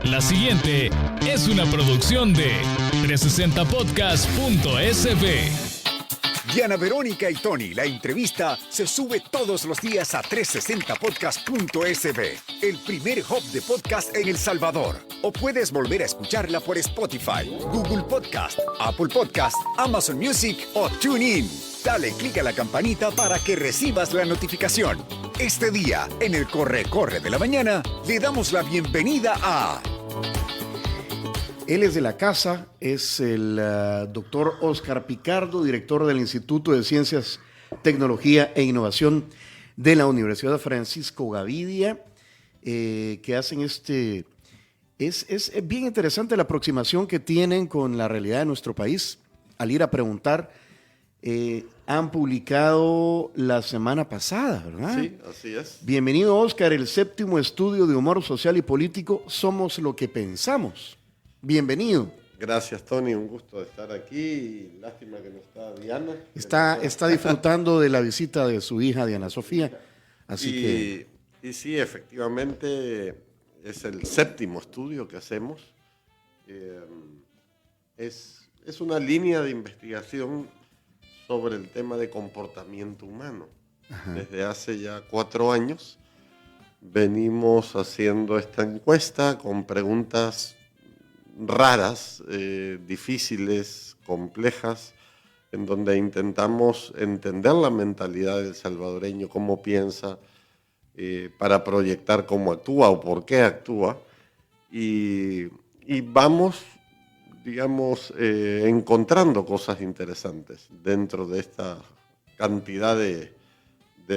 La siguiente es una producción de 360podcast.sb. Diana Verónica y Tony, la entrevista se sube todos los días a 360podcast.sb, el primer hub de podcast en El Salvador. O puedes volver a escucharla por Spotify, Google Podcast, Apple Podcast, Amazon Music o TuneIn. Dale clic a la campanita para que recibas la notificación. Este día, en el Corre de la Mañana, le damos la bienvenida a... Él es de la casa, es el doctor Óscar Picardo, director del Instituto de Ciencias, Tecnología e Innovación de la Universidad Francisco Gavidia, que hacen este... Es bien interesante la aproximación que tienen con la realidad de nuestro país al ir a preguntar. Han publicado la semana pasada, ¿verdad? Sí, así es. Bienvenido, Óscar, el 7º estudio de humor social y político, Somos lo que pensamos. Bienvenido. Gracias, Tony, un gusto de estar aquí. Lástima que no está Diana. Está disfrutando de la visita de su hija Diana Sofía. Y sí, efectivamente, es el 7º estudio que hacemos. Es una línea de investigación sobre el tema de comportamiento humano. Ajá. Desde hace ya 4 años venimos haciendo esta encuesta con preguntas raras, difíciles, complejas, en donde intentamos entender la mentalidad del salvadoreño, cómo piensa, para proyectar cómo actúa o por qué actúa, y vamos, digamos, encontrando cosas interesantes dentro de esta cantidad de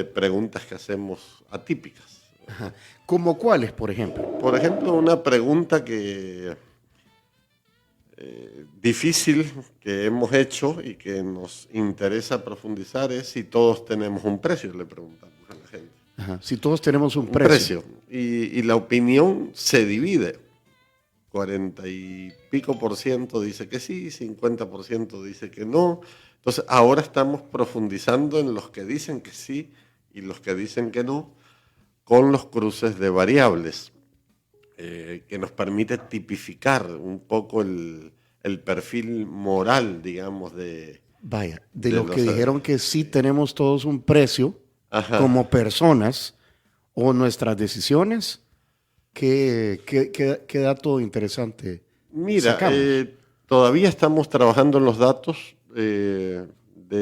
preguntas que hacemos atípicas. Ajá. ¿Cómo cuáles, por ejemplo? Por ejemplo, una pregunta que difícil que hemos hecho y que nos interesa profundizar es si todos tenemos un precio, le preguntamos a la gente. Ajá. Si todos tenemos un precio. Y la opinión se divide. 40 y pico % dice que sí, 50% dice que no. Entonces ahora estamos profundizando en los que dicen que sí y los que dicen que no, con los cruces de variables, que nos permite tipificar un poco el perfil moral, digamos, de los que dijeron que sí tenemos todos un precio. Ajá. Como personas o nuestras decisiones. ¿Qué dato interesante? Mira, todavía estamos trabajando en los datos. De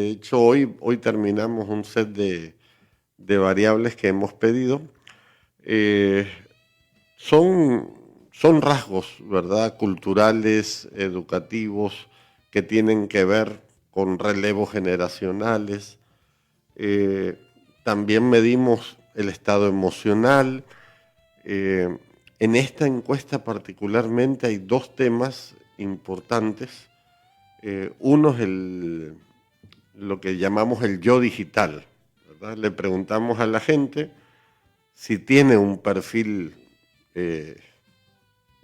hecho, hoy terminamos un set de variables que hemos pedido. Son rasgos, ¿verdad?, culturales, educativos, que tienen que ver con relevos generacionales. También medimos el estado emocional. En esta encuesta particularmente hay 2 temas importantes. Uno es lo que llamamos el yo digital, ¿verdad? Le preguntamos a la gente si tiene un perfil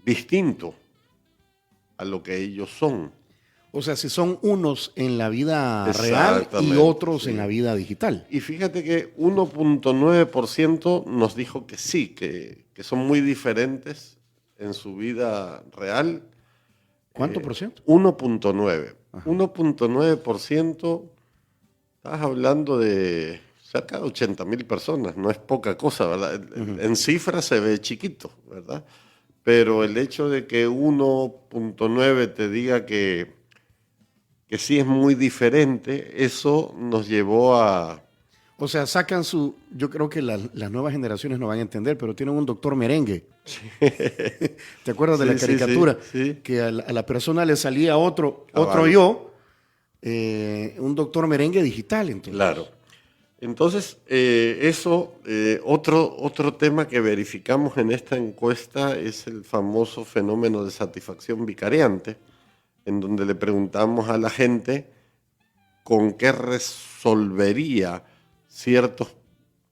distinto a lo que ellos son. O sea, si son unos en la vida real y otros en la vida digital. Y fíjate que 1.9% nos dijo que sí, que son muy diferentes en su vida real. ¿Cuánto por ciento? 1.9. 1.9%, estás hablando de cerca de 80.000 personas, no es poca cosa, ¿verdad? Uh-huh. En cifras se ve chiquito, ¿verdad? Pero el hecho de que 1.9 te diga que sí es muy diferente, eso nos llevó a... O sea, sacan yo creo que las nuevas generaciones no van a entender, pero tienen un doctor merengue. Sí. ¿Te acuerdas de la caricatura? Sí. Que a la persona le salía otro yo, un doctor merengue digital. Entonces. Claro. Entonces, otro tema que verificamos en esta encuesta es el famoso fenómeno de satisfacción vicariante, en donde le preguntamos a la gente con qué resolvería ciertos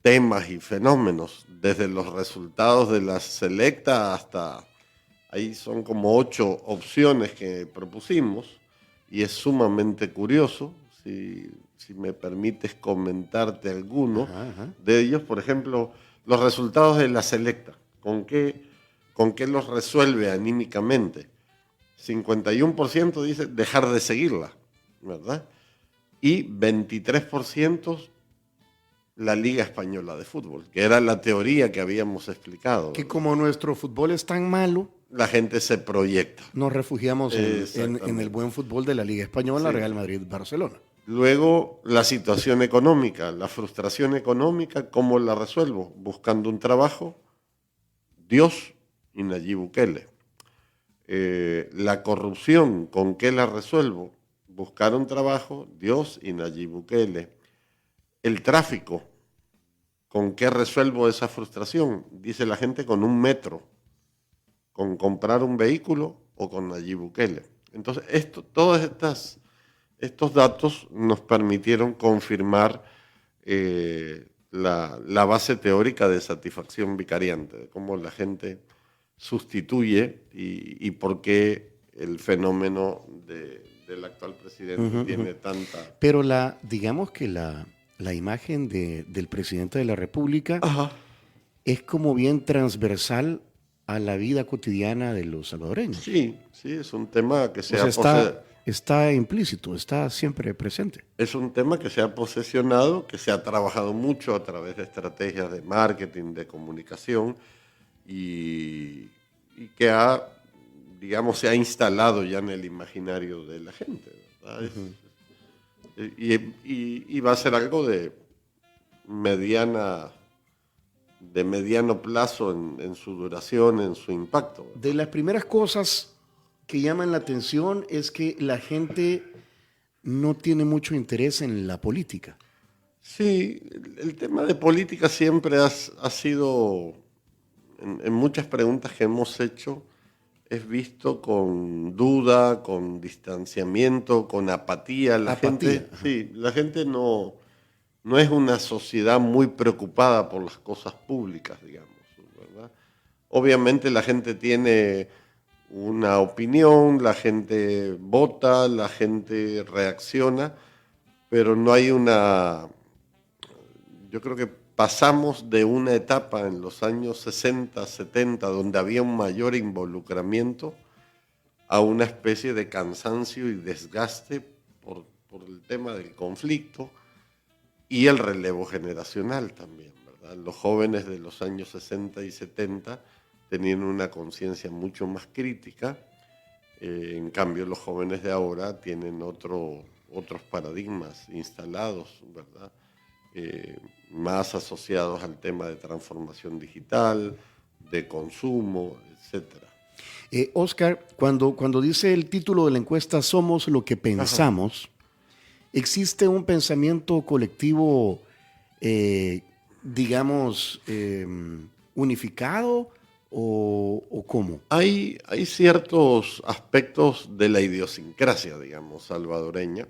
temas y fenómenos, desde los resultados de la selecta hasta, ahí son como 8 opciones que propusimos, y es sumamente curioso, si me permites comentarte alguno de ellos. Por ejemplo, los resultados de la selecta, con qué ¿con qué los resuelve anímicamente? 51% dice dejar de seguirla, ¿verdad? Y 23% la Liga Española de Fútbol, que era la teoría que habíamos explicado. Que como nuestro fútbol es tan malo, la gente se proyecta. nos refugiamos en el buen fútbol de la Liga Española, Sí. Real Madrid, Barcelona. Luego, la situación económica, la frustración económica, ¿cómo la resuelvo? Buscando un trabajo, Dios y Nayib Bukele. La corrupción, ¿con qué la resuelvo? Buscar un trabajo, Dios y Nayib Bukele. El tráfico, ¿con qué resuelvo esa frustración? Dice la gente, con un metro, con comprar un vehículo o con Nayib Bukele. Entonces, todos estos datos nos permitieron confirmar la base teórica de satisfacción vicariante, de cómo la gente sustituye y por qué el fenómeno del actual presidente tiene tanta... Pero digamos que la imagen del presidente de la República Ajá. es como bien transversal a la vida cotidiana de los salvadoreños. Sí, es un tema que O sea, sea está implícito, está siempre presente. Es un tema que se ha posesionado, que se ha trabajado mucho a través de estrategias de marketing, de comunicación y que se ha instalado ya en el imaginario de la gente, ¿verdad? Y va a ser algo de mediano plazo en su duración, en su impacto, ¿verdad? De las primeras cosas que llaman la atención es que la gente no tiene mucho interés en la política. Sí, el tema de política siempre ha sido, en muchas preguntas que hemos hecho, es visto con duda, con distanciamiento, con apatía. La gente no es una sociedad muy preocupada por las cosas públicas, digamos, ¿verdad? Obviamente la gente tiene una opinión, la gente vota, la gente reacciona, pero no hay yo creo que pasamos de una etapa en los años 60, 70, donde había un mayor involucramiento, a una especie de cansancio y desgaste por el tema del conflicto y el relevo generacional también, ¿verdad? Los jóvenes de los años 60 y 70 tenían una conciencia mucho más crítica, en cambio los jóvenes de ahora tienen otros paradigmas instalados, ¿verdad? Más asociados al tema de transformación digital, de consumo, etcétera. Oscar, cuando dice el título de la encuesta Somos lo que pensamos, ¿existe un pensamiento colectivo, unificado o cómo? Hay ciertos aspectos de la idiosincrasia, digamos, salvadoreña.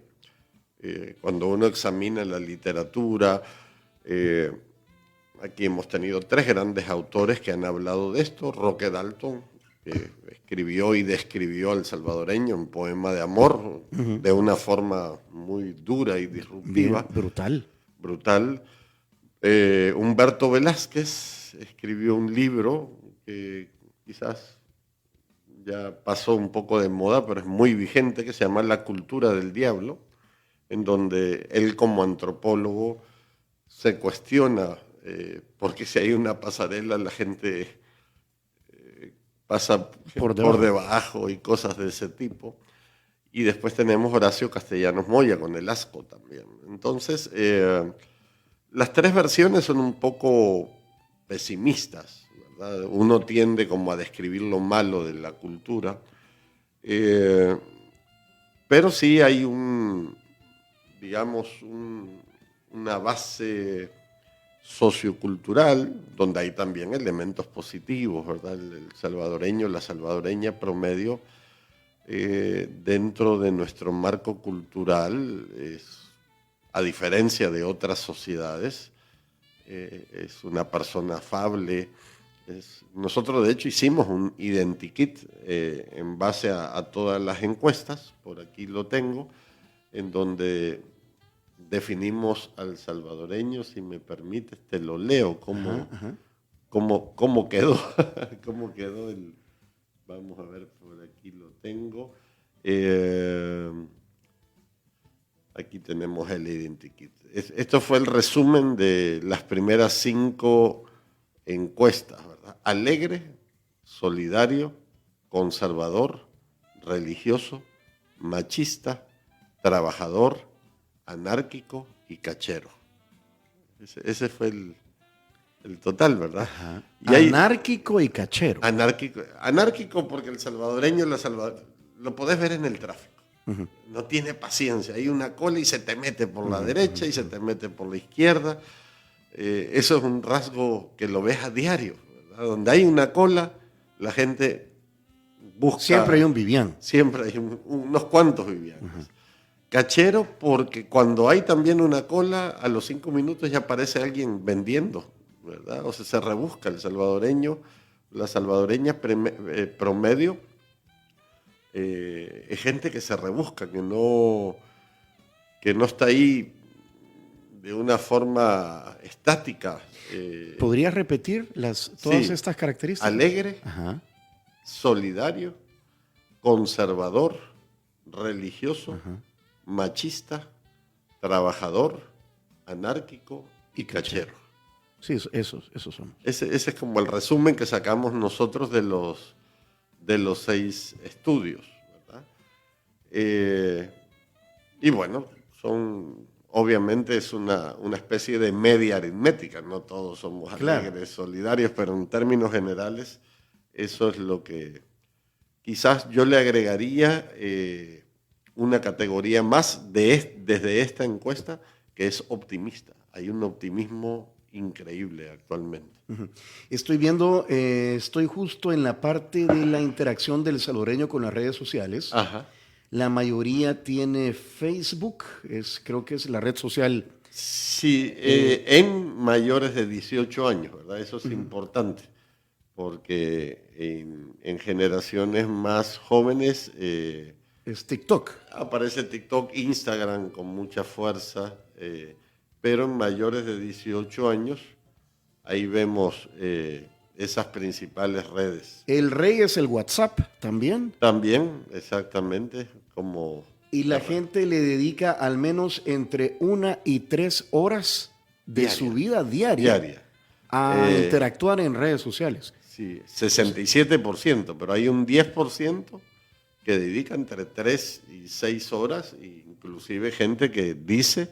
Cuando uno examina la literatura, aquí hemos tenido 3 grandes autores que han hablado de esto. Roque Dalton, que escribió y describió al salvadoreño en Poema de Amor, de una forma muy dura y disruptiva. Bien, brutal. Humberto Velázquez escribió un libro que quizás ya pasó un poco de moda, pero es muy vigente, que se llama La cultura del diablo, en donde él como antropólogo se cuestiona por qué si hay una pasarela la gente pasa por debajo y cosas de ese tipo. Y después tenemos Horacio Castellanos Moya con el asco también. Entonces, las 3 versiones son un poco pesimistas, ¿verdad? Uno tiende como a describir lo malo de la cultura, pero sí hay una base sociocultural donde hay también elementos positivos, ¿verdad? El salvadoreño, la salvadoreña promedio, dentro de nuestro marco cultural, a diferencia de otras sociedades, es una persona afable. Nosotros de hecho hicimos un identikit en base a todas las encuestas, por aquí lo tengo, en donde definimos al salvadoreño, si me permites, te lo leo, cómo quedó, cómo quedó el... Vamos a ver, por aquí lo tengo. Aquí tenemos el Identikit. Esto fue el resumen de las primeras 5 encuestas, ¿verdad? Alegre, solidario, conservador, religioso, machista, trabajador, anárquico y cachero. Ese fue el total, ¿verdad? Ajá. Y hay, Anárquico y cachero. anárquico porque el salvadoreño lo podés ver en el tráfico. Uh-huh. No tiene paciencia. Hay una cola y se te mete por la derecha y se te mete por la izquierda. Eso es un rasgo que lo ves a diario, ¿verdad? Donde hay una cola, la gente busca... Siempre hay un Vivian. Siempre hay unos cuantos Vivianes. Uh-huh. Cachero porque cuando hay también una cola, a los 5 minutos ya aparece alguien vendiendo, ¿verdad? O sea, se rebusca el salvadoreño, la salvadoreña promedio, es gente que se rebusca, que no está ahí de una forma estática. ¿Podrías repetir todas sí, estas características? Alegre, ajá, solidario, conservador, religioso, ajá, machista, trabajador, anárquico y cachero. Sí, esos son. Ese es como el resumen que sacamos nosotros de los 6 estudios, ¿verdad? Y bueno, obviamente es una especie de media aritmética, no todos somos alegres, claro, solidarios, pero en términos generales eso es lo que quizás yo le agregaría una categoría más desde esta encuesta, que es optimista. Hay un optimismo increíble actualmente. Uh-huh. Estoy viendo, estoy justo en la parte de la interacción del salvadoreño con las redes sociales. Ajá. La mayoría tiene Facebook, creo que es la red social. Sí, en mayores de 18 años, ¿verdad? Eso es importante, porque en generaciones más jóvenes... es TikTok. Aparece TikTok, Instagram con mucha fuerza, pero en mayores de 18 años, ahí vemos esas principales redes. El rey es el WhatsApp también. También, exactamente. Y la gente le dedica al menos entre 1 y 3 horas de su vida diaria a interactuar en redes sociales. Sí, 67%, pero hay un 10% que dedica entre 3 y 6 horas, inclusive gente que dice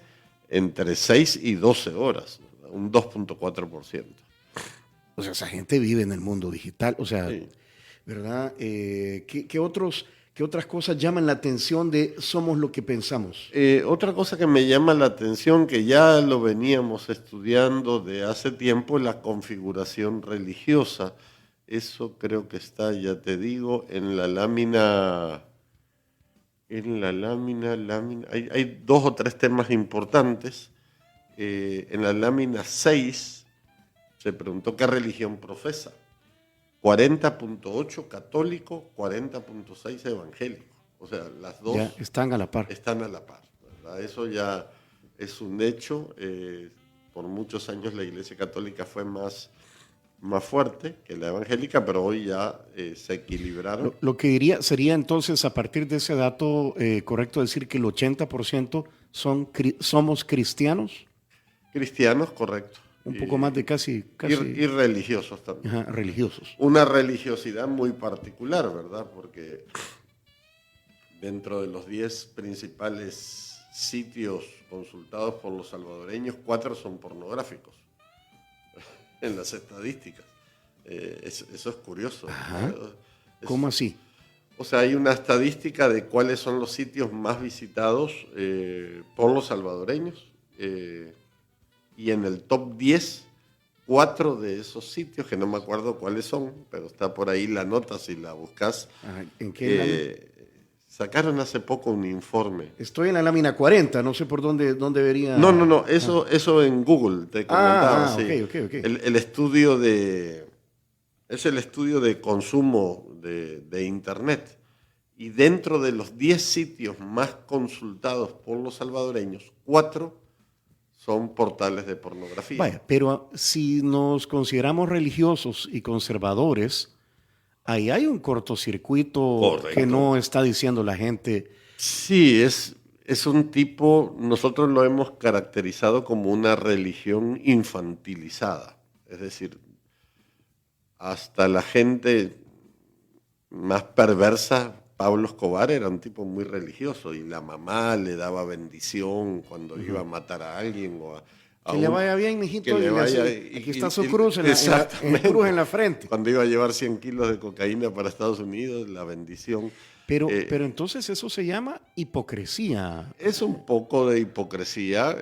entre 6 y 12 horas, un 2.4%. O sea, esa gente vive en el mundo digital, o sea, sí, ¿verdad? ¿Qué otras cosas llaman la atención de somos lo que pensamos? Otra cosa que me llama la atención, que ya lo veníamos estudiando de hace tiempo, es la configuración religiosa. Eso creo que está, ya te digo, en la lámina. Hay 2 o 3 temas importantes. En la lámina 6 se preguntó qué religión profesa. 40.8 católico, 40.6 evangélico. O sea, las dos ya están a la par. Están a la par, ¿verdad? Eso ya es un hecho. Por muchos años la Iglesia Católica fue más fuerte que la evangélica, pero hoy ya se equilibraron. Lo que diría sería entonces, a partir de ese dato, correcto decir que el 80% somos cristianos. Cristianos, correcto. Un poco más de casi. Y religiosos también. Ajá, religiosos. Una religiosidad muy particular, ¿verdad? Porque dentro de los 10 principales sitios consultados por los salvadoreños, 4 son pornográficos. En las estadísticas. Eso es curioso. Ajá. ¿Cómo así? O sea, hay una estadística de cuáles son los sitios más visitados por los salvadoreños. Y en el top 10, 4 de esos sitios, que no me acuerdo cuáles son, pero está por ahí la nota si la buscas. Ajá. ¿En qué sacaron hace poco un informe. Estoy en la lámina 40, no sé por dónde vería. No, eso en Google, te comentaba. Sí. Okay. El estudio es el estudio de consumo de Internet. Y dentro de los 10 sitios más consultados por los salvadoreños, 4 son portales de pornografía. Vaya, pero si nos consideramos religiosos y conservadores, ahí hay un cortocircuito. Correcto. Que no está diciendo la gente. Sí, es un tipo, nosotros lo hemos caracterizado como una religión infantilizada. Es decir, hasta la gente más perversa, Pablo Escobar era un tipo muy religioso y la mamá le daba bendición cuando iba a matar a alguien o a Que le vaya bien, mijito. que le vaya, Aquí está su cruz cruz en la frente. Cuando iba a llevar 100 kilos de cocaína para Estados Unidos, la bendición. Pero entonces eso se llama hipocresía. Es un poco de hipocresía,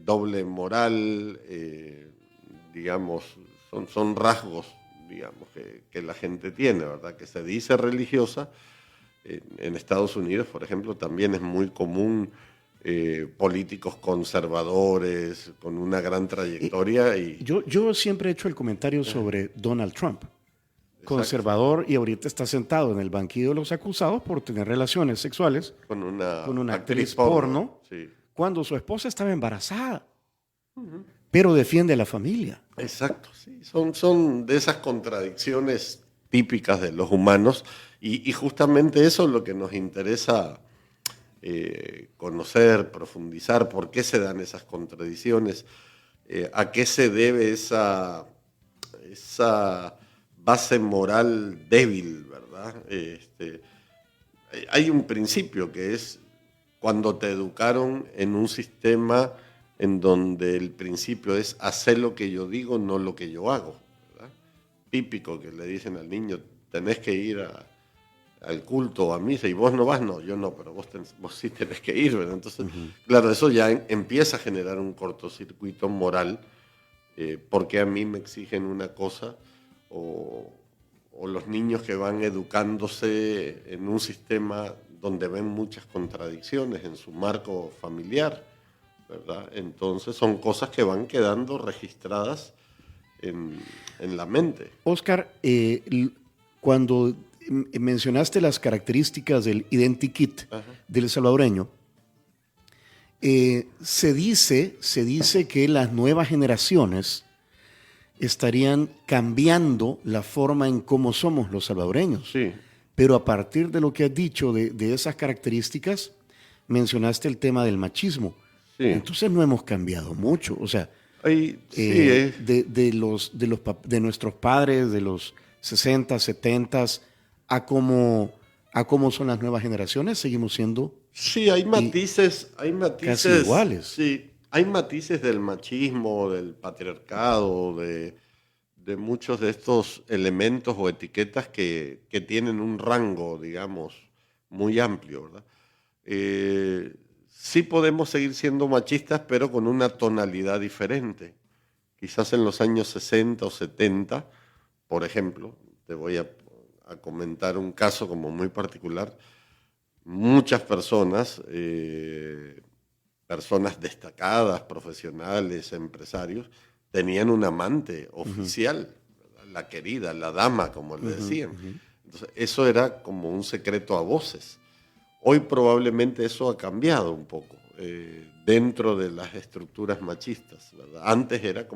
doble moral, digamos, son rasgos, digamos, que la gente tiene, ¿verdad? Que se dice religiosa. En Estados Unidos, por ejemplo, también es muy común políticos conservadores con una gran trayectoria. Yo siempre he hecho el comentario sobre Donald Trump, conservador, y ahorita está sentado en el banquillo de los acusados por tener relaciones sexuales con una actriz porno, sí. Cuando su esposa estaba embarazada, pero defiende a la familia. Exacto, sí. Son de esas contradicciones típicas de los humanos y justamente eso es lo que nos interesa conocer, profundizar, por qué se dan esas contradicciones, a qué se debe esa base moral débil, ¿verdad? Hay un principio que es cuando te educaron en un sistema en donde el principio es hacer lo que yo digo, no lo que yo hago, ¿verdad? Típico que le dicen al niño, tenés que ir al culto o a misa y vos no vas, no, yo no, pero vos sí tenés que ir, ¿verdad? Entonces, claro, eso ya empieza a generar un cortocircuito moral, porque a mí me exigen una cosa o los niños que van educándose en un sistema donde ven muchas contradicciones en su marco familiar, ¿verdad? Entonces son cosas que van quedando registradas en la mente. Oscar, cuando mencionaste las características del identikit del salvadoreño, se dice que las nuevas generaciones estarían cambiando la forma en cómo somos los salvadoreños. Sí. Pero a partir de lo que has dicho de esas características, mencionaste el tema del machismo. Sí. Entonces no hemos cambiado mucho. O sea, de nuestros padres de los 60, 70 a cómo son las nuevas generaciones, seguimos siendo... Sí, hay matices casi iguales. Sí, hay matices del machismo, del patriarcado, de muchos de estos elementos o etiquetas que tienen un rango, digamos, muy amplio, ¿verdad? Sí podemos seguir siendo machistas, pero con una tonalidad diferente. Quizás en los años 60 o 70, por ejemplo, te voy a comentar un caso como muy particular. Muchas personas destacadas, profesionales, empresarios, tenían un amante oficial, la querida, la dama, como le decían. Entonces, eso era como un secreto a voces. Hoy probablemente eso ha cambiado un poco dentro de las estructuras machistas, ¿verdad? Antes era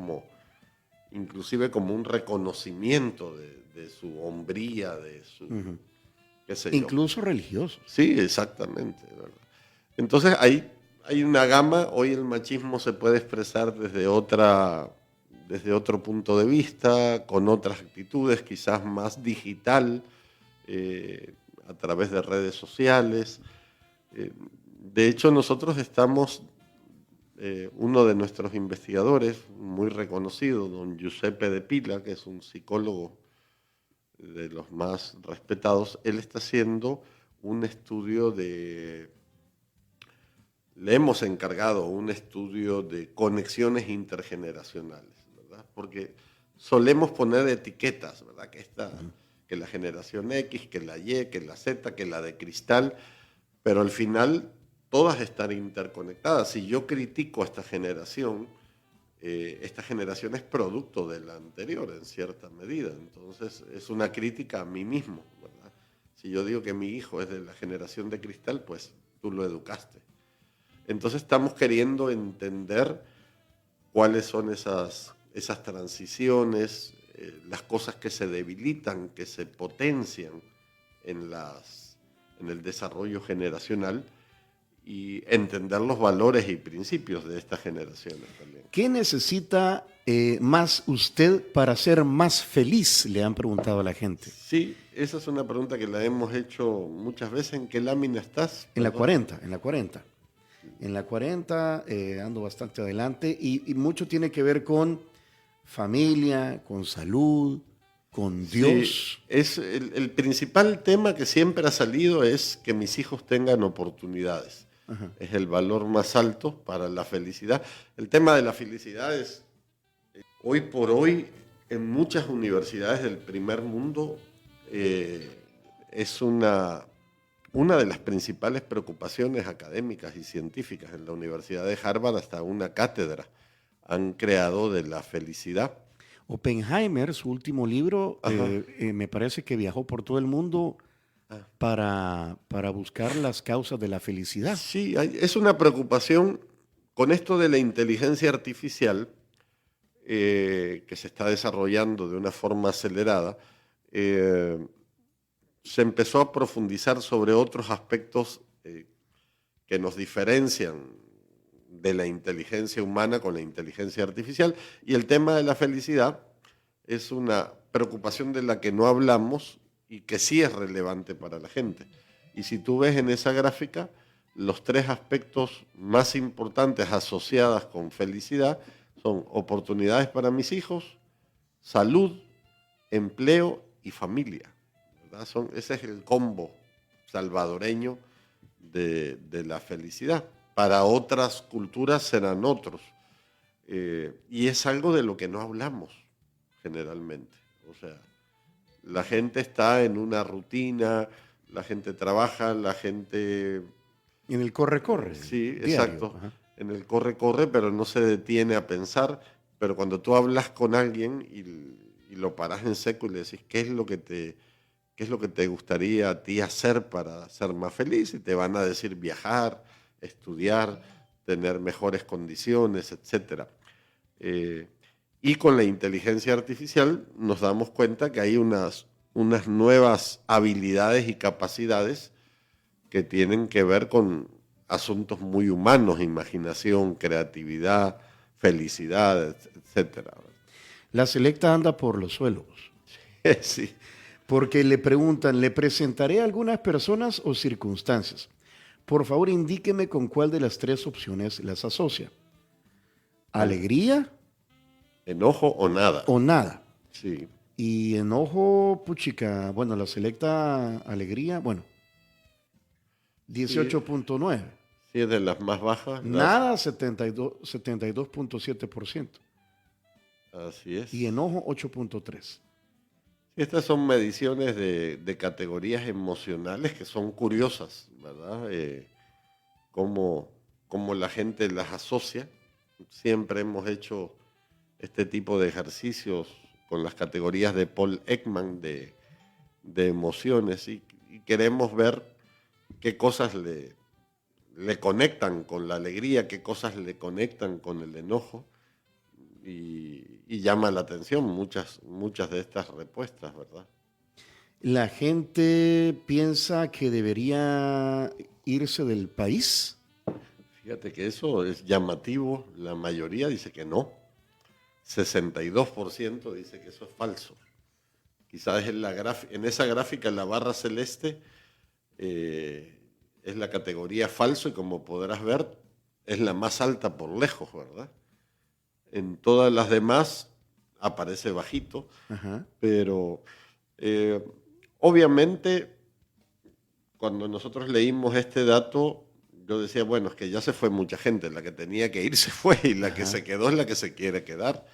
inclusive como un reconocimiento de su hombría, de su... qué sé yo. Incluso religiosos. Sí, exactamente, ¿verdad? Entonces hay una gama. Hoy el machismo se puede expresar desde otro punto de vista, con otras actitudes, quizás más digital, a través de redes sociales. De hecho, nosotros estamos, uno de nuestros investigadores, muy reconocido, don Giuseppe De Pila, que es un psicólogo de los más respetados, él está haciendo un estudio le hemos encargado un estudio de conexiones intergeneracionales, ¿verdad? Porque solemos poner etiquetas, ¿verdad? Que la generación X, que la Y, que la Z, que la de cristal, pero al final todas están interconectadas. Si yo critico a esta generación es producto de la anterior en cierta medida, entonces es una crítica a mí mismo, ¿verdad? Si yo digo que mi hijo es de la generación de cristal, pues tú lo educaste. Entonces estamos queriendo entender cuáles son esas transiciones, las cosas que se debilitan, que se potencian en el desarrollo generacional, y entender los valores y principios de estas generaciones también. ¿Qué necesita más usted para ser más feliz? Le han preguntado a la gente. Sí, esa es una pregunta que la hemos hecho muchas veces. ¿En qué lámina estás? En la 40, en la 40. En la 40 ando bastante adelante y mucho tiene que ver con familia, con salud, con Dios. Sí, es el principal tema que siempre ha salido es que mis hijos tengan oportunidades. Ajá. Es el valor más alto para la felicidad. El tema de la felicidad es, hoy por hoy, en muchas universidades del primer mundo, es una de las principales preocupaciones académicas y científicas. En la Universidad de Harvard hasta una cátedra han creado de la felicidad. Oppenheimer, su último libro, me parece que viajó por todo el mundo para buscar las causas de la felicidad. Sí, es una preocupación con esto de la inteligencia artificial que se está desarrollando de una forma acelerada. Se empezó a profundizar sobre otros aspectos que nos diferencian de la inteligencia humana con la inteligencia artificial, y el tema de la felicidad es una preocupación de la que no hablamos y que sí es relevante para la gente. Y si tú ves en esa gráfica, los 3 aspectos más importantes asociados con felicidad son oportunidades para mis hijos, salud, empleo y familia. ¿Verdad? Ese es el combo salvadoreño de la felicidad. Para otras culturas serán otros. Y es algo de lo que no hablamos generalmente. O sea, la gente está en una rutina, la gente trabaja, la gente... En el corre-corre. Sí, diario. Exacto. Ajá. En el corre-corre, pero no se detiene a pensar. Pero cuando tú hablas con alguien y lo paras en seco y le decís, ¿qué es lo que te gustaría a ti hacer para ser más feliz? Y te van a decir viajar, estudiar, tener mejores condiciones, etc. Y con la inteligencia artificial nos damos cuenta que hay unas nuevas habilidades y capacidades que tienen que ver con asuntos muy humanos, imaginación, creatividad, felicidad, etc. La selecta anda por los suelos. Sí. Porque le preguntan, ¿le presentaré a algunas personas o circunstancias? Por favor, indíqueme con cuál de las 3 opciones las asocia. ¿Alegría? ¿Enojo o nada? O nada. Sí. Y enojo, puchica, bueno, la selecta alegría, bueno, 18.9. Sí, es de las más bajas. Nada, 72.7%. Así es. Y enojo, 8.3%. Estas son mediciones de categorías emocionales que son curiosas, ¿verdad? Cómo la gente las asocia. Siempre hemos hecho este tipo de ejercicios con las categorías de Paul Ekman de emociones y queremos ver qué cosas le conectan con la alegría, qué cosas le conectan con el enojo. Y llama la atención muchas de estas respuestas, ¿verdad? La gente piensa que debería irse del país. Fíjate que eso es llamativo. La mayoría dice que no. 62% dice que eso es falso. Quizás en esa gráfica, la barra celeste es la categoría falso y como podrás ver, es la más alta por lejos, ¿verdad? En todas las demás aparece bajito. Ajá. Pero obviamente cuando nosotros leímos este dato, yo decía, bueno, es que ya se fue mucha gente, la que tenía que ir se fue y la que se quedó es la que se quiere quedar.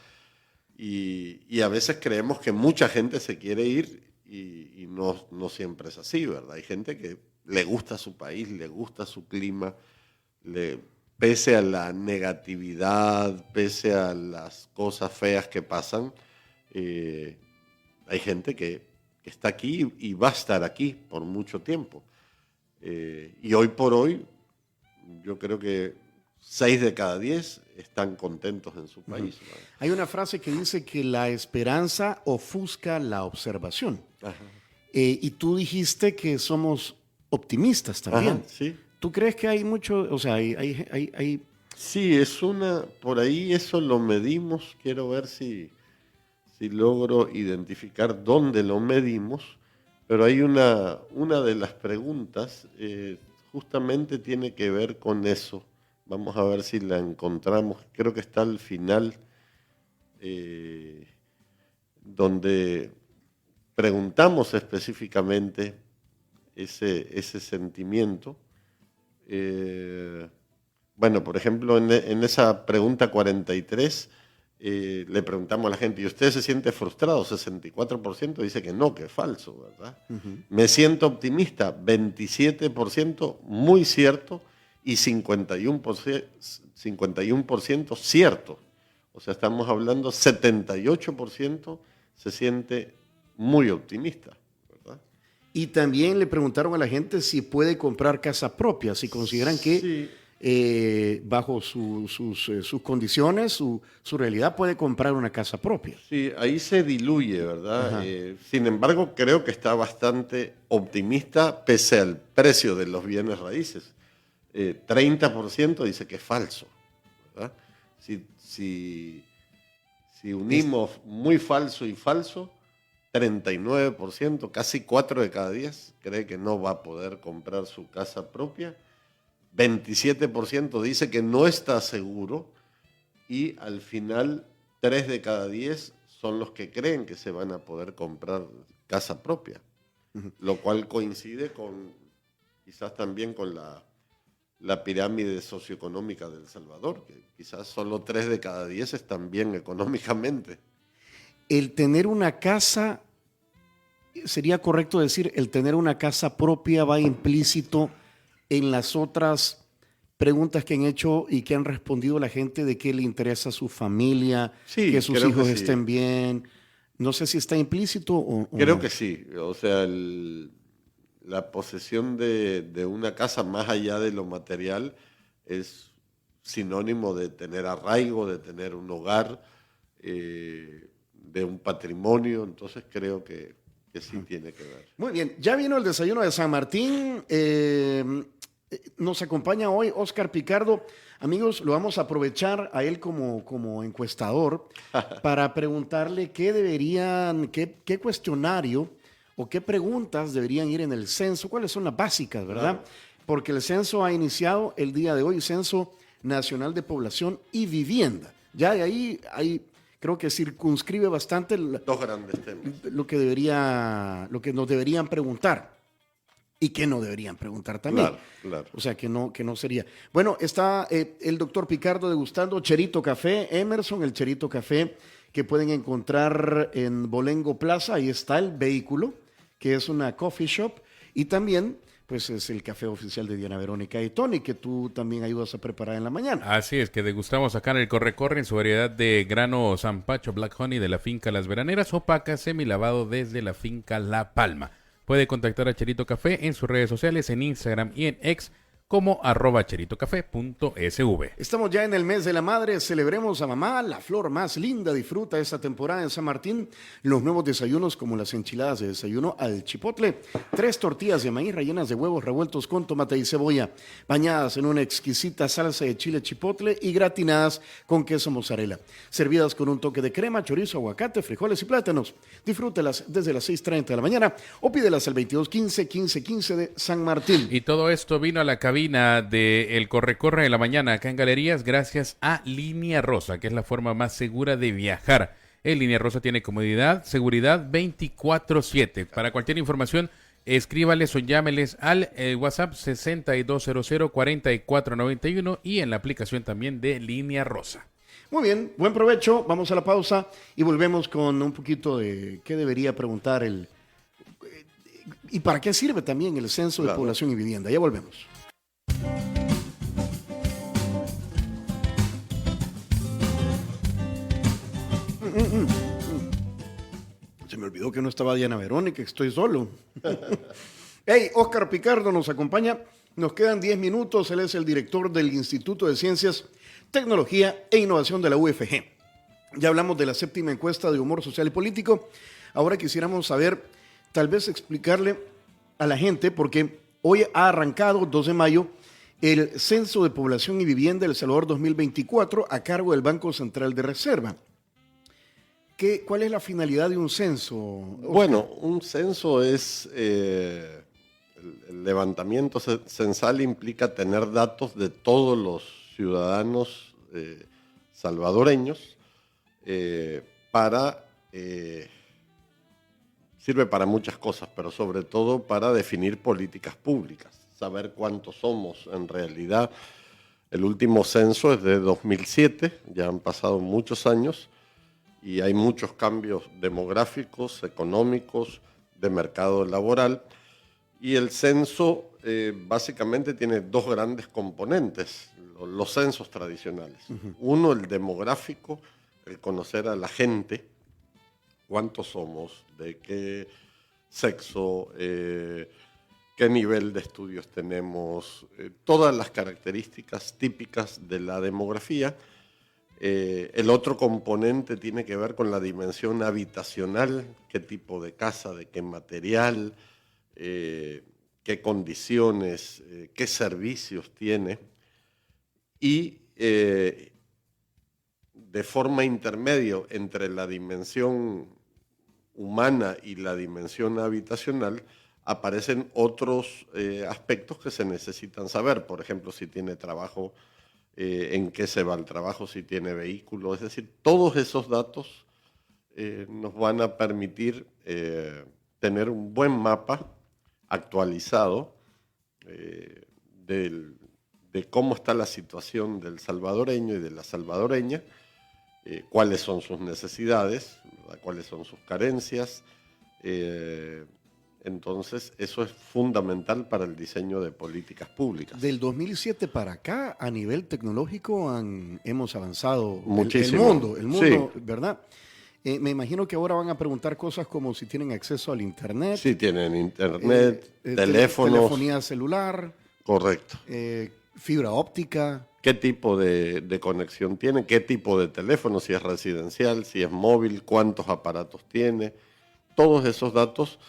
Y a veces creemos que mucha gente se quiere ir y no siempre es así, ¿verdad? Hay gente que le gusta su país, le gusta su clima, pese a la negatividad, pese a las cosas feas que pasan, hay gente que está aquí y va a estar aquí por mucho tiempo. Y hoy por hoy, yo creo que 6 de cada 10 están contentos en su país. ¿No? Hay una frase que dice que la esperanza ofusca la observación. Ajá. Y tú dijiste que somos optimistas también. Ajá, sí. ¿Tú crees que hay mucho, o sea, hay... Sí, por ahí eso lo medimos, quiero ver si logro identificar dónde lo medimos, pero hay una de las preguntas justamente tiene que ver con eso. Vamos a ver si la encontramos, creo que está al final, donde preguntamos específicamente ese sentimiento. Bueno, por ejemplo, en esa pregunta 43 le preguntamos a la gente, ¿y usted se siente frustrado? 64% dice que no, que es falso, ¿verdad? Uh-huh. Me siento optimista, 27% muy cierto y 51% cierto. O sea, estamos hablando 78% se siente muy optimista, ¿verdad? Y también le preguntaron a la gente si puede comprar casa propia, si consideran que... Sí. Bajo sus condiciones, su realidad, puede comprar una casa propia. Sí, ahí se diluye, ¿verdad? Sin embargo, creo que está bastante optimista pese al precio de los bienes raíces. 30% dice que es falso, ¿verdad? Si unimos muy falso y falso, 39%, casi 4 de cada 10, cree que no va a poder comprar su casa propia. 27% dice que no está seguro y al final 3 de cada 10 son los que creen que se van a poder comprar casa propia, lo cual coincide con quizás también con la pirámide socioeconómica de El Salvador, que quizás solo 3 de cada 10 están bien económicamente. El tener una casa, sería correcto decir, el tener una casa propia va implícito en las otras preguntas que han hecho y que han respondido la gente de qué le interesa a su familia, sí, que sus hijos estén bien. No sé si está implícito o creo no. Que sí. O sea, la posesión de una casa más allá de lo material es sinónimo de tener arraigo, de tener un hogar, de un patrimonio. Entonces creo que sí tiene que ver. Muy bien, ya vino el desayuno de San Martín. Nos acompaña hoy Óscar Picardo. Amigos, lo vamos a aprovechar a él como encuestador para preguntarle qué cuestionario o qué preguntas deberían ir en el censo, cuáles son las básicas, ¿verdad? Claro. Porque el censo ha iniciado el día de hoy, Censo Nacional de Población y Vivienda. Ya de ahí creo que circunscribe bastante dos grandes temas. Lo que nos deberían preguntar. Y que no deberían preguntar también. Claro. O sea, que no sería. Bueno, está el doctor Picardo degustando Cherito Café, Emerson, el Cherito Café que pueden encontrar en Bolengo Plaza. Ahí está el vehículo, que es una coffee shop. Y también, pues, es el café oficial de Diana Verónica y Tony, que tú también ayudas a preparar en la mañana. Así es, que degustamos acá en el Corre-Corre en su variedad de grano Zampacho Black Honey de la finca Las Veraneras o paca semilavado desde la finca La Palma. Puede contactar a Cherito Café en sus redes sociales, en Instagram y en X, como @cheritocafé.sv. Estamos ya en el mes de la madre, celebremos a mamá, la flor más linda. Disfruta esta temporada en San Martín los nuevos desayunos como las enchiladas de desayuno al chipotle, 3 tortillas de maíz rellenas de huevos revueltos con tomate y cebolla, bañadas en una exquisita salsa de chile chipotle y gratinadas con queso mozzarella, servidas con un toque de crema, chorizo, aguacate, frijoles y plátanos. Disfrútelas desde las 6:30 de la mañana o pídelas al 2215-1515 de San Martín. Y todo esto vino a la cabina de El Corre-Corre de la mañana acá en Galerías gracias a Línea Rosa, que es la forma más segura de viajar. En Línea Rosa tiene comodidad, seguridad 24/7. Para cualquier información, escríbales o llámeles al WhatsApp 6200-4491 y en la aplicación también de Línea Rosa. Muy bien, buen provecho. Vamos a la pausa y volvemos con un poquito de qué debería preguntar y para qué sirve también el censo de población y vivienda. Ya volvemos. Se me olvidó que no estaba Diana Verónica, que estoy solo. Hey, Óscar Picardo nos acompaña. Nos quedan 10 minutos. Él es el director del Instituto de Ciencias, Tecnología e Innovación de la UFG. Ya hablamos de la 7ª encuesta de humor social y político. Ahora quisiéramos saber, tal vez explicarle a la gente, porque hoy ha arrancado, 2 de mayo, el Censo de Población y Vivienda de El Salvador 2024 a cargo del Banco Central de Reserva. ¿Cuál es la finalidad de un censo, Oscar? Bueno, un censo es, el levantamiento censal implica tener datos de todos los ciudadanos salvadoreños sirve para muchas cosas, pero sobre todo para definir políticas públicas, saber cuántos somos en realidad. El último censo es de 2007, ya han pasado muchos años, y hay muchos cambios demográficos, económicos, de mercado laboral. Y el censo básicamente tiene 2 grandes componentes, los censos tradicionales. Uno, el demográfico, el conocer a la gente, cuántos somos, de qué sexo, qué nivel de estudios tenemos, todas las características típicas de la demografía. El otro componente tiene que ver con la dimensión habitacional, qué tipo de casa, de qué material, qué condiciones, qué servicios tiene. Y de forma intermedio entre la dimensión humana y la dimensión habitacional aparecen otros aspectos que se necesitan saber. Por ejemplo, si tiene trabajo, en qué se va el trabajo, si tiene vehículo. Es decir, todos esos datos nos van a permitir tener un buen mapa actualizado de cómo está la situación del salvadoreño y de la salvadoreña, cuáles son sus necesidades, cuáles son sus carencias. Entonces, eso es fundamental para el diseño de políticas públicas. Del 2007 para acá, a nivel tecnológico, hemos avanzado muchísimo. El mundo, sí. ¿Verdad? Me imagino que ahora van a preguntar cosas como si tienen acceso al Internet. Sí, tienen Internet, teléfonos. Telefonía celular. Correcto. Fibra óptica. ¿Qué tipo de conexión tiene? ¿Qué tipo de teléfono? Si es residencial, si es móvil, cuántos aparatos tiene. Todos esos datos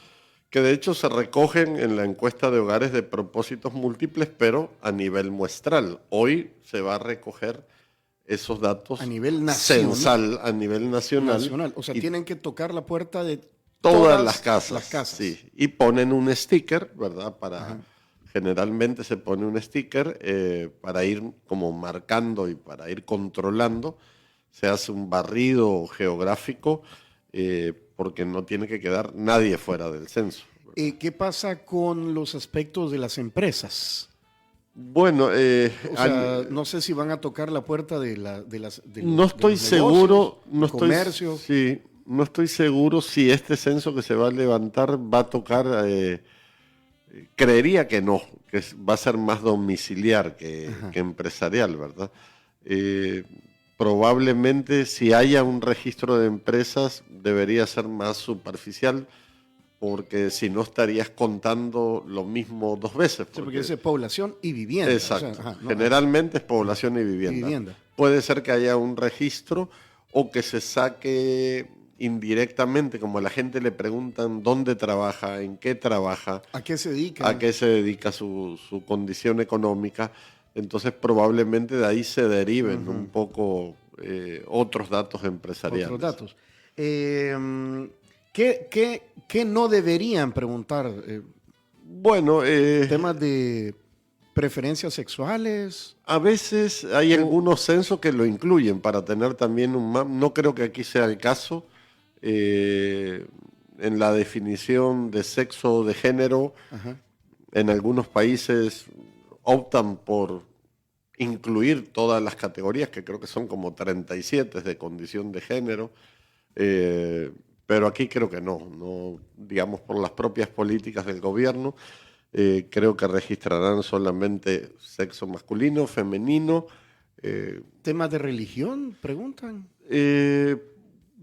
que de hecho se recogen en la encuesta de hogares de propósitos múltiples, pero a nivel muestral. Hoy se va a recoger esos datos a nivel nacional. Censal, a nivel nacional. O sea, tienen que tocar la puerta de todas las casas. Sí. Y ponen un sticker, ¿verdad? Generalmente se pone un sticker para ir como marcando y para ir controlando. Se hace un barrido geográfico porque no tiene que quedar nadie fuera del censo. ¿Qué pasa con los aspectos de las empresas? Bueno, no sé si van a tocar la puerta de no estoy seguro, comercio. Sí, no estoy seguro si este censo que se va a levantar va a tocar. Creería que no, que va a ser más domiciliar que empresarial, ¿verdad? Probablemente si haya un registro de empresas debería ser más superficial, porque si no estarías contando lo mismo 2 veces. Sí, porque es población y vivienda. Exacto. Generalmente es población y vivienda. Puede ser que haya un registro o que se saque indirectamente, como a la gente le preguntan dónde trabaja, en qué trabaja, a qué se dedica su condición económica. Entonces probablemente de ahí se deriven un poco otros datos empresariales. Otros datos. ¿Qué no deberían preguntar? Temas de preferencias sexuales. A veces hay algunos censos que lo incluyen para tener también un mapa. No creo que aquí sea el caso. En la definición de sexo o de género, en algunos países optan por incluir todas las categorías, que creo que son como 37 de condición de género, pero aquí creo que no, digamos, por las propias políticas del gobierno, creo que registrarán solamente sexo masculino, femenino. ¿Temas de religión? Preguntan.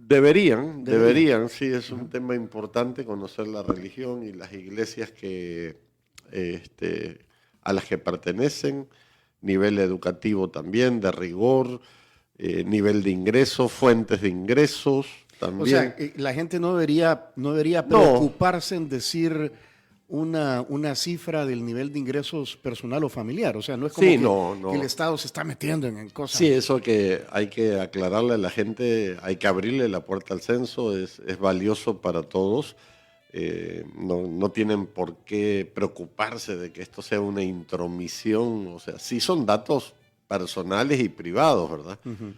Deberían, sí, es un tema importante conocer la religión y las iglesias que a las que pertenecen, nivel educativo también, de rigor, nivel de ingresos, fuentes de ingresos también. O sea, la gente no debería preocuparse en decir una cifra del nivel de ingresos personal o familiar. O sea, no es como Sí, que el Estado se está metiendo en cosas. Sí, eso que hay que aclararle a la gente, hay que abrirle la puerta al censo, es valioso para todos. No tienen por qué preocuparse de que esto sea una intromisión. O sea, sí son datos personales y privados, ¿verdad? Uh-huh.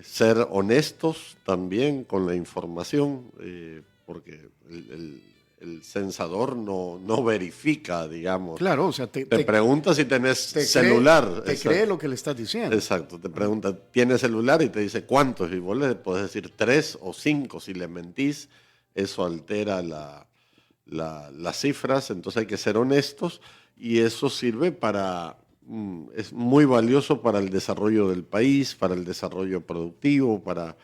Ser honestos también con la información, porque el censador no verifica, digamos. Claro, o sea, te pregunta si tenés celular. Te cree lo que le estás diciendo. Exacto, te pregunta, ¿tienes celular? Y te dice cuántos, y vos le podés decir 3 o 5. Si le mentís, eso altera las cifras, entonces hay que ser honestos, y eso sirve es muy valioso para el desarrollo del país, para el desarrollo productivo, para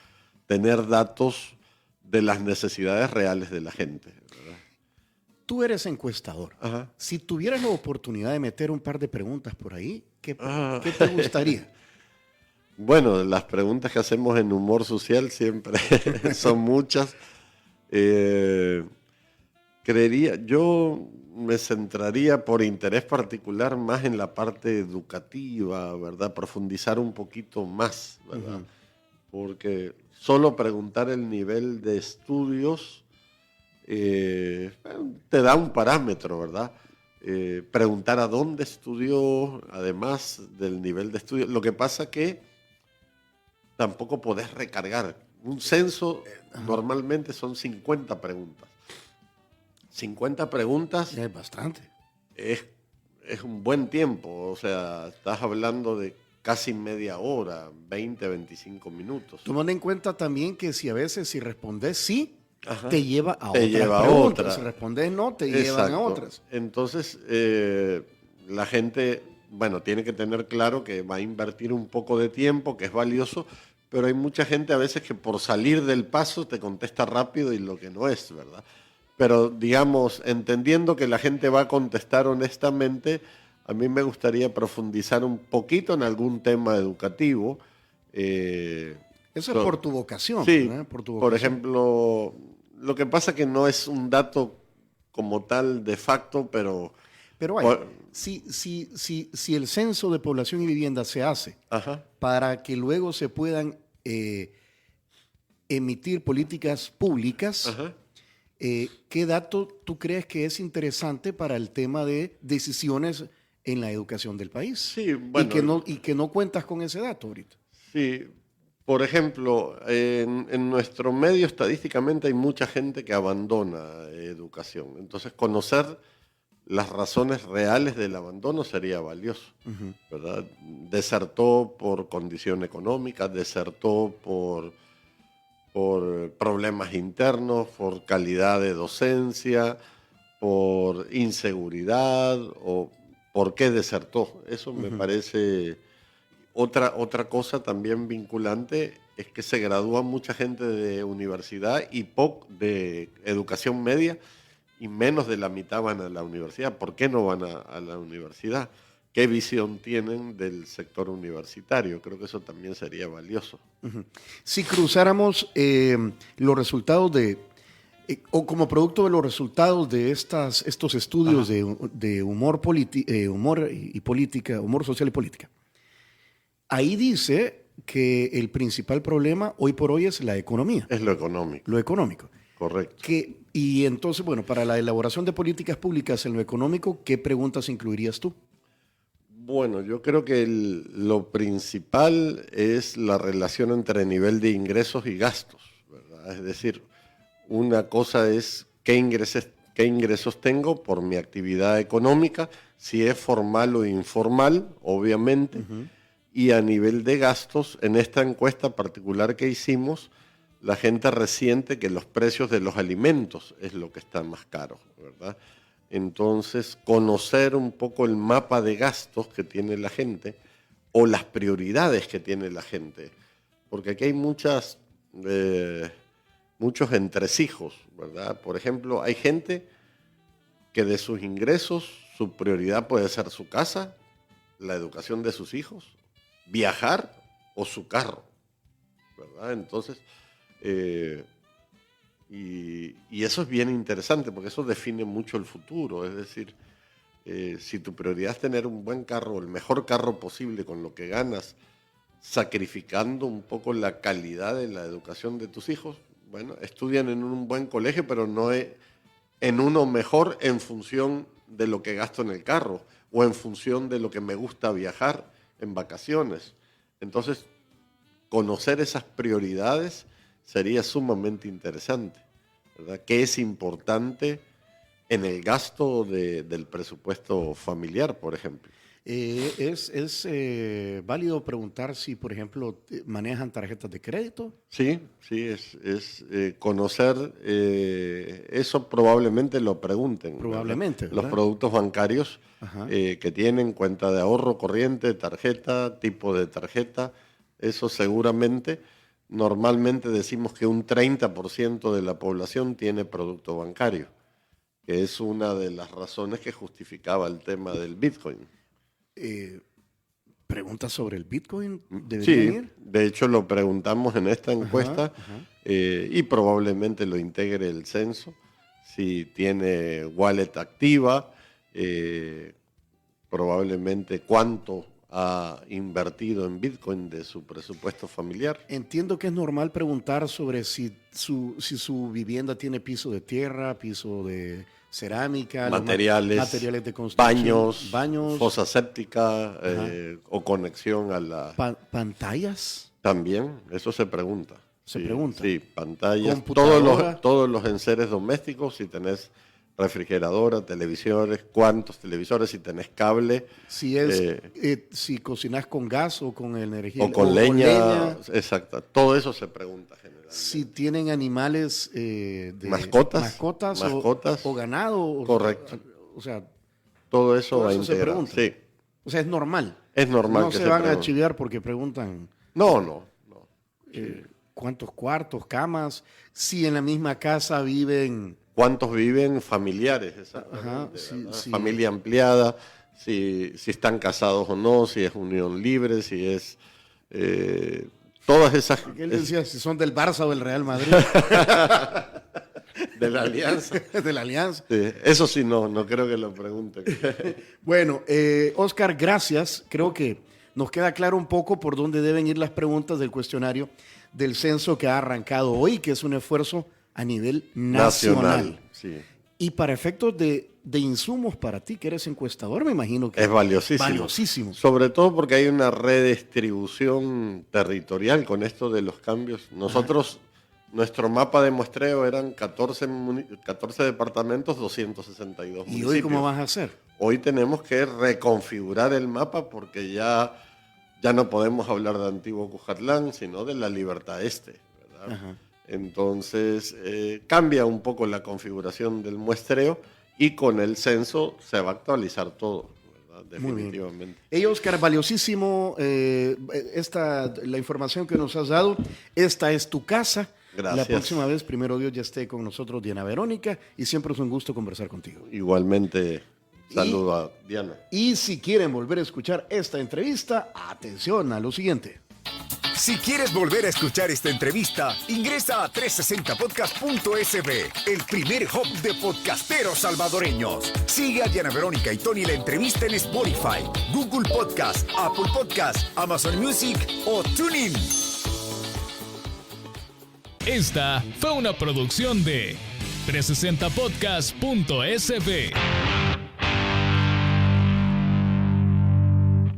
tener datos de las necesidades reales de la gente, ¿verdad? Tú eres encuestador. Ajá. Si tuvieras la oportunidad de meter un par de preguntas por ahí, ¿qué te gustaría? Bueno, las preguntas que hacemos en humor social siempre son muchas. Yo me centraría por interés particular más en la parte educativa, ¿verdad? Profundizar un poquito más, ¿verdad? Uh-huh. Porque solo preguntar el nivel de estudios te da un parámetro, ¿verdad? Preguntar a dónde estudió, además del nivel de estudio. Lo que pasa que tampoco podés recargar. Un censo normalmente son 50 preguntas. 50 preguntas es bastante. Es un buen tiempo. O sea, estás hablando de casi media hora, 20, 25 minutos. Tomando en cuenta también que si respondes sí, ajá, te lleva a otra. Si respondes no, te llevan a otras. Entonces, la gente, tiene que tener claro que va a invertir un poco de tiempo, que es valioso, pero hay mucha gente a veces que por salir del paso te contesta rápido y lo que no es, ¿verdad? Pero, digamos, entendiendo que la gente va a contestar honestamente, a mí me gustaría profundizar un poquito en algún tema educativo. Eso es por tu vocación. Sí, por ejemplo, lo que pasa que no es un dato como tal de facto, pero si el censo de población y vivienda se hace, ajá, para que luego se puedan emitir políticas públicas, ajá, ¿qué dato tú crees que es interesante para el tema de decisiones en la educación del país? Sí, y que no cuentas con ese dato ahorita. Sí, por ejemplo, en nuestro medio estadísticamente hay mucha gente que abandona educación. Entonces, conocer las razones reales del abandono sería valioso, uh-huh, ¿verdad? Desertó por condición económica, desertó por problemas internos, por calidad de docencia, por inseguridad, o por qué desertó. Eso me parece. Otra cosa también vinculante es que se gradúa mucha gente de universidad y de educación media, y menos de la mitad van a la universidad. ¿Por qué no van a la universidad? ¿Qué visión tienen del sector universitario? Creo que eso también sería valioso. Uh-huh. Si cruzáramos los resultados o como producto de los resultados de estos estudios de humor y política, humor social y política, ahí dice que el principal problema hoy por hoy es la economía. Es lo económico. Lo económico. Correcto. Y entonces, para la elaboración de políticas públicas en lo económico, ¿qué preguntas incluirías tú? Bueno, yo creo que lo principal es la relación entre nivel de ingresos y gastos, ¿verdad? Es decir, una cosa es qué ingresos tengo por mi actividad económica, si es formal o informal, obviamente, uh-huh, y a nivel de gastos, en esta encuesta particular que hicimos, la gente resiente que los precios de los alimentos es lo que está más caro, ¿verdad? Entonces, conocer un poco el mapa de gastos que tiene la gente o las prioridades que tiene la gente, porque aquí hay muchos entresijos, ¿verdad? Por ejemplo, hay gente que de sus ingresos, su prioridad puede ser su casa, la educación de sus hijos, viajar o su carro, ¿verdad? Entonces, y eso es bien interesante porque eso define mucho el futuro. Es decir, si tu prioridad es tener un buen carro, el mejor carro posible con lo que ganas, sacrificando un poco la calidad de la educación de tus hijos, bueno, estudian en un buen colegio, pero no en uno mejor en función de lo que gasto en el carro o en función de lo que me gusta viajar en vacaciones. Entonces, conocer esas prioridades sería sumamente interesante, ¿verdad? ¿Qué es importante en el gasto del presupuesto familiar, por ejemplo? ¿Es válido preguntar si, por ejemplo, manejan tarjetas de crédito? Sí, es conocer, eso probablemente lo pregunten. Probablemente, ¿verdad? ¿verdad? Los productos bancarios que tienen cuenta de ahorro corriente, tarjeta, tipo de tarjeta, eso seguramente, normalmente decimos que un 30% de la población tiene producto bancario, que es una de las razones que justificaba el tema del Bitcoin. ¿Preguntas sobre el Bitcoin? Sí, Ir? de hecho lo preguntamos en esta encuesta y probablemente lo integre el censo. Si tiene wallet activa, probablemente cuánto ha invertido en Bitcoin de su presupuesto familiar. Entiendo que es normal preguntar sobre si su vivienda tiene piso de tierra, piso de cerámica, materiales de construcción, baños, fosa séptica o conexión a la... ¿Pantallas? También, eso se pregunta. Se pregunta. Sí, pantallas, todos los enseres domésticos, si tenés refrigeradora, televisores, cuántos televisores, si tenés cable. Si cocinas con gas o con energía. O con leña. Exacto, todo eso se pregunta generalmente. Si tienen animales mascotas o ganado. Correcto. O sea, todo eso va a se integrar. pregunta. Sí. O sea, es normal. Es normal no que se van a chiviar porque preguntan. No. ¿Cuántos cuartos, camas? Si en la misma casa viven... ¿Cuántos viven familiares? Exactamente. Familia ampliada, si están casados o no, si es unión libre, si es... todas esas... ¿Qué él decía? Si son del Barça o del Real Madrid. De la Alianza. De la Alianza. Sí, eso sí, no creo que lo pregunten. Bueno, Oscar, gracias. Creo que nos queda claro un poco por dónde deben ir las preguntas del cuestionario del censo que ha arrancado hoy, que es un esfuerzo a nivel nacional. Sí. Y para efectos de insumos para ti, que eres encuestador, me imagino que es valiosísimo. Sobre todo porque hay una redistribución territorial con esto de los cambios. Nosotros, nuestro mapa de muestreo eran 14 departamentos, 262 municipios. ¿Y hoy cómo vas a hacer? Hoy tenemos que reconfigurar el mapa porque ya no podemos hablar de Antiguo Cujatlán, sino de la Libertad Este, ¿verdad? Ajá. Entonces, cambia un poco la configuración del muestreo y con el censo se va a actualizar todo, ¿verdad? Definitivamente. Hey, Oscar, valiosísimo la información que nos has dado. Esta es tu casa. Gracias. La próxima vez, primero Dios, ya esté con nosotros Diana Verónica y siempre es un gusto conversar contigo. Igualmente, saludo a Diana. Y si quieren volver a escuchar esta entrevista, atención a lo siguiente. Si quieres volver a escuchar esta entrevista, ingresa a 360podcast.sb, el primer hub de podcasteros salvadoreños. Sigue a Diana Verónica y Tony la entrevista en Spotify, Google Podcast, Apple Podcast, Amazon Music o TuneIn. Esta fue una producción de 360podcast.sb.